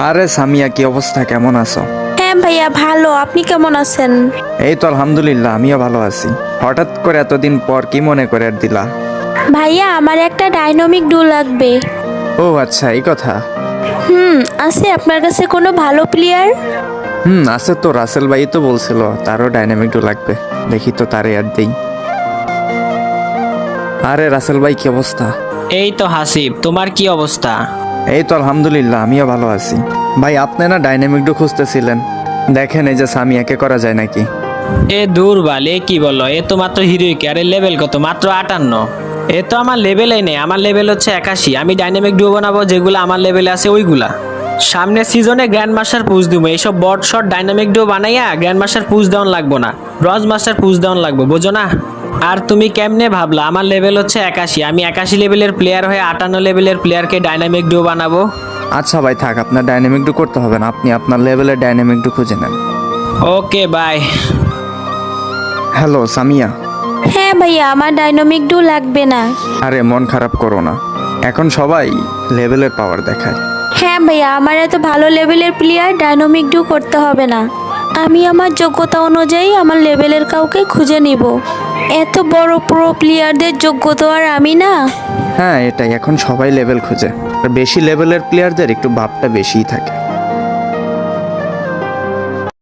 আরে সামিয়া, কি অবস্থা, কেমন আছো? হ্যাঁ ভাইয়া ভালো, আপনি কেমন আছেন? এই তো আলহামদুলিল্লাহ, আমিও ভালো আছি। হঠাৎ করে এতদিন পর কি মনে করে আর দিলা? ভাইয়া আমার একটা ডাইনামিক ডু লাগবে। ও আচ্ছা, এই কথা। আছে আপনার কাছে কোনো ভালো প্লেয়ার? আছে তো, রাসেল ভাই তো বলছিল তারও ডাইনামিক ডু লাগবে। দেখি তো তারে আর দেই। আরে রাসেল ভাই, কি অবস্থা? এই তো হাসিব, তোমার কি অবস্থা? এই তো আলহামদুলিল্লাহ, আমিও ভালো আছি। ভাই, আপনি না ডাইনামিক ডু খুঁজতেছিলেন, দেখেন এই যে সামিয়াকে করা যায় নাকি। এ দুর্বল, এ কি বলো? এ তো মাত্র হিরোইক, আরে লেভেল কত? মাত্র 58। এ তো আমার লেভেলেই নেই, আমার লেভেল হচ্ছে 81। আমি ডাইনামিক ডুও বানাবো যেগুলো আমার লেভেলে আছে ওইগুলা। সামনের সিজনে গ্র্যান্ড মাস্টার পুজ দিব, এইসব বট শট ডাইনামিক ডুও বানাইয়া গ্র্যান্ড মাস্টার পুজ দেওয়ান লাগবো না, ব্রঞ্জ মাস্টার পুজ দেওয়ান লাগবো, বোঝো না? আর তুমি কেমনে ভাবলা আমার লেভেল হচ্ছে 81? আমি 81 লেভেলের প্লেয়ার হয়ে 58 লেভেলের প্লেয়ারকে ডাইনামিক ডুও বানাবো? আচ্ছা ভাই থাক, আপনার ডাইনামিক ডু করতে হবে না, আপনি আপনার লেভেলের ডাইনামিক ডু খুঁজে নেন। Okay bye. হ্যালো সামিয়া। হ্যাঁ ভাইয়া, আমার ডাইনামিক ডু লাগবে না। আরে মন খারাপ করো না, এখন সবাই লেভেলের পাওয়ার দেখায়। হ্যাঁ ভাইয়া, আমার এত ভালো লেভেলের প্লেয়ার ডাইনামিক ডু করতে হবে না। আমি আমার যোগ্যতা অনুযায়ী আমার লেভেলের কাউকে খুঁজে নিব। এত বড় প্রো প্লেয়ারদের যোগ্যতা আর আমি না। হ্যাঁ এটাই, এখন সবাই লেভেল খুঁজে, আর বেশি লেভেলের প্লেয়ারদের একটু ভাবটা বেশিই থাকে।